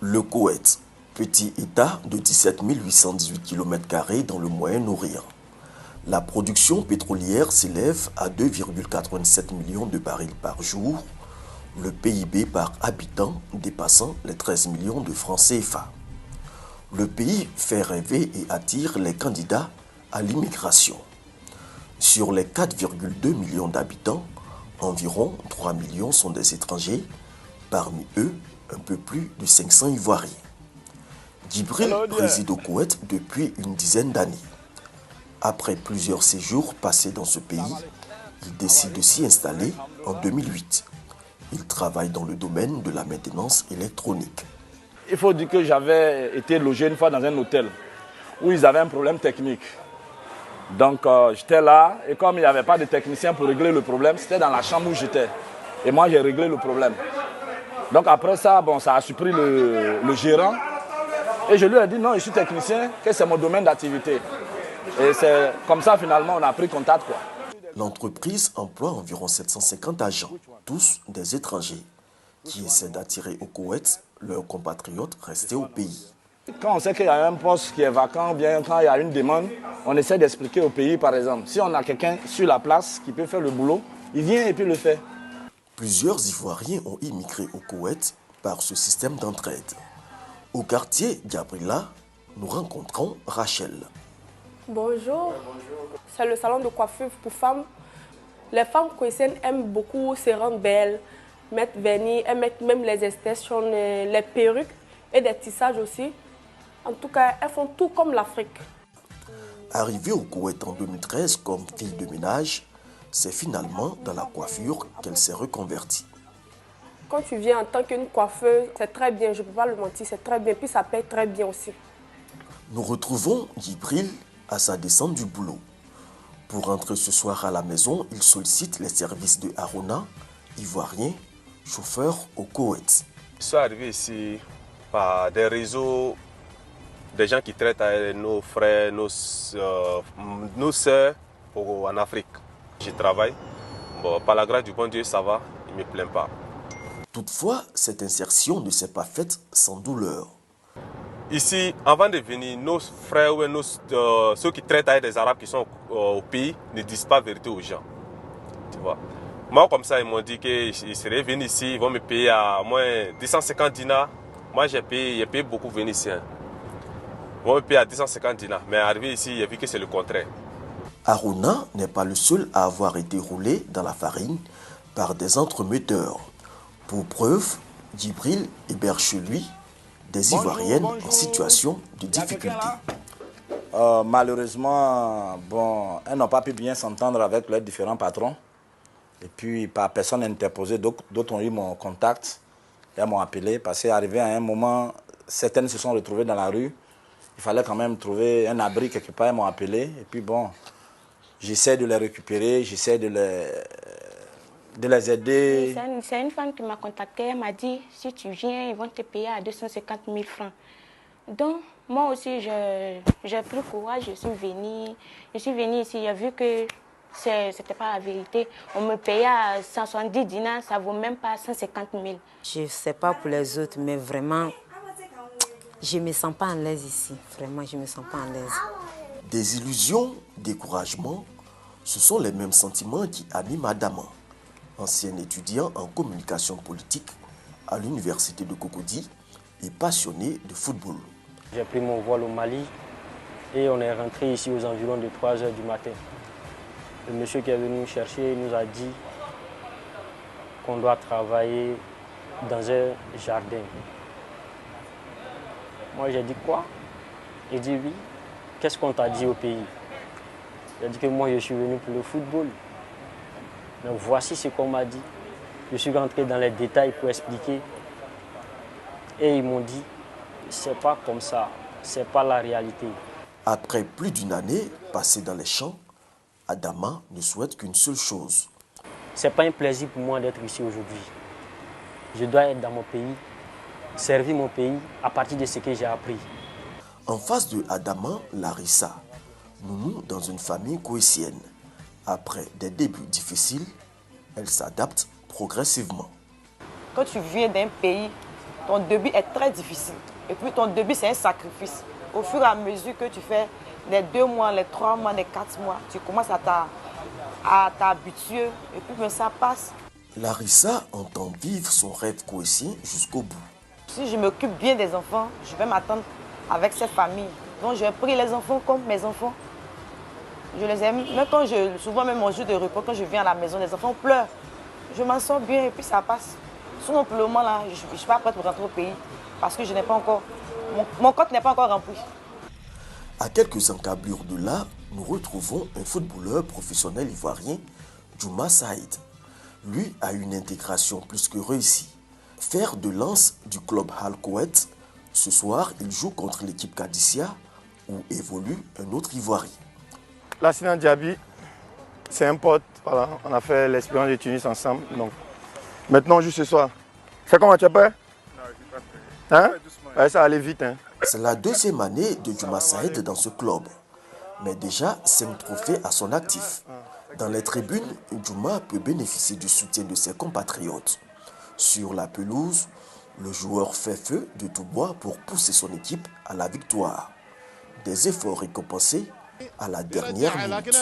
Le Koweït, petit État de 17 818 km² dans le Moyen-Orient. La production pétrolière s'élève à 2,87 millions de barils par jour, le PIB par habitant dépassant les 13 millions de francs CFA. Le pays fait rêver et attire les candidats à l'immigration. Sur les 4,2 millions d'habitants, environ 3 millions sont des étrangers, parmi eux un peu plus de 500 Ivoiriens. Djibril réside au Koweït depuis une dizaine d'années. Après plusieurs séjours passés dans ce pays, il décide de s'y installer en 2008. Il travaille dans le domaine de la maintenance électronique. Il faut dire que j'avais été logé une fois dans un hôtel où ils avaient un problème technique. Donc j'étais là et comme il n'y avait pas de technicien pour régler le problème, c'était dans la chambre où j'étais. Et moi j'ai réglé le problème. Donc après ça, ça a surpris le gérant. Et je lui ai dit non, je suis technicien, que c'est mon domaine d'activité. Et c'est comme ça finalement on a pris contact, quoi. L'entreprise emploie environ 750 agents, tous des étrangers, qui essaient d'attirer au Koweït leurs compatriotes restés au pays. Quand on sait qu'il y a un poste qui est vacant, ou bien quand il y a une demande, on essaie d'expliquer au pays, par exemple. Si on a quelqu'un sur la place qui peut faire le boulot, il vient et puis le fait. Plusieurs Ivoiriens ont immigré au Koweït par ce système d'entraide. Au quartier Gabriela, nous rencontrons Rachel. Bonjour, c'est le salon de coiffure pour femmes. Les femmes koweïtiennes aiment beaucoup se rendre belles, mettre vernis, elles mettent même les extensions, les perruques et des tissages aussi. En tout cas, elles font tout comme l'Afrique. Arrivée au Koweït en 2013 comme fille de ménage, c'est finalement dans la coiffure qu'elle s'est reconvertie. Quand tu viens en tant qu'une coiffeuse, c'est très bien, je ne peux pas le mentir, c'est très bien. Puis ça paye très bien aussi. Nous retrouvons Djibril à sa descente du boulot. Pour rentrer ce soir à la maison, il sollicite les services de Haruna, ivoirien, chauffeur au Koweït. Je suis arrivé ici par des réseaux, des gens qui traitent avec nos frères, nos sœurs en Afrique. Je travaille. Par la grâce du bon Dieu, ça va, il ne me plaint pas. Toutefois, cette insertion ne s'est pas faite sans douleur. Ici, avant de venir, nos frères ou ceux qui traitent avec des Arabes qui sont au pays ne disent pas la vérité aux gens. Tu vois. Moi, comme ça, ils m'ont dit qu'ils seraient venus ici, ils vont me payer à moins 250 dinars. Moi, j'ai payé beaucoup Vénitiens. Ils vont me payer à 250 dinars. Mais arrivé ici, j'ai vu que c'est le contraire. Haruna n'est pas le seul à avoir été roulé dans la farine par des entremetteurs. Pour preuve, Djibril héberge chez lui des Ivoiriennes en situation de difficulté. Malheureusement, elles n'ont pas pu bien s'entendre avec leurs différents patrons. Et puis, par personne interposée, d'autres ont eu mon contact. Et elles m'ont appelé parce qu'arrivé à un moment, certaines se sont retrouvées dans la rue. Il fallait quand même trouver un abri quelque part. Elles m'ont appelé. Et puis j'essaie de les récupérer, j'essaie de les aider. C'est une femme qui m'a contacté. Elle m'a dit, si tu viens, ils vont te payer à 250 000 francs. Donc, moi aussi, j'ai pris courage. Je suis venue ici. J'ai vu que ce n'était pas la vérité. On me payait à 170 dinars, ça ne vaut même pas 150 000. Je ne sais pas pour les autres, mais vraiment, je ne me sens pas en l'aise ici. Vraiment, je ne me sens pas en l'aise. Désillusion, découragement, ce sont les mêmes sentiments qui animent Adama, ancien étudiant en communication politique à l'université de Cocody et passionné de football. J'ai pris mon vol au Mali et on est rentré ici aux environs de 3 h du matin. Le monsieur qui est venu nous chercher nous a dit qu'on doit travailler dans un jardin. Moi j'ai dit quoi? Il dit oui. Qu'est-ce qu'on t'a dit au pays? Il a dit que moi je suis venu pour le football. Donc voici ce qu'on m'a dit. Je suis rentré dans les détails pour expliquer. Et ils m'ont dit, c'est pas comme ça, c'est pas la réalité. Après plus d'une année passée dans les champs, Adama ne souhaite qu'une seule chose. C'est pas un plaisir pour moi d'être ici aujourd'hui. Je dois être dans mon pays, servir mon pays à partir de ce que j'ai appris. En face de Adama, Larissa, nounou dans une famille koweïtienne. Après des débuts difficiles, elle s'adapte progressivement. Quand tu viens d'un pays ton début est très difficile. Et puis ton début, c'est un sacrifice. Au fur et à mesure que tu fais les 2 mois, les 3 mois, les 4 mois, tu commences à t'habituer et puis mais ça passe. Larissa entend vivre son rêve coïssien jusqu'au bout. Si je m'occupe bien des enfants, je vais m'attendre avec cette famille. Donc j'ai pris les enfants comme mes enfants. Je les aime. Même quand souvent même mon jour de repos, quand je viens à la maison, les enfants pleurent. Je m'en sors bien et puis ça passe. Sinon pour le moment là, je ne suis pas prête pour rentrer au pays parce que je n'ai pas encore, mon compte n'est pas encore rempli. À quelques encablures de là, nous retrouvons un footballeur professionnel ivoirien, Djouma Saïd. Lui a une intégration plus que réussie. Fer de lance du club Al Kuwait, ce soir il joue contre l'équipe Kadissia où évolue un autre Ivoirien. Lassina Diaby, c'est un pote, voilà, on a fait l'expérience de Tunis ensemble. Donc. Maintenant, juste ce soir. C'est comment, tu es prêt? Non, je suis pas prêt. Hein? Ouais, ça allait vite. Hein? C'est la 2e année de Djouma Saïd dans ce club. Mais déjà 5 trophées à son actif. Dans les tribunes, Djouma peut bénéficier du soutien de ses compatriotes. Sur la pelouse, le joueur fait feu de tout bois pour pousser son équipe à la victoire. Des efforts récompensés à la dernière minute.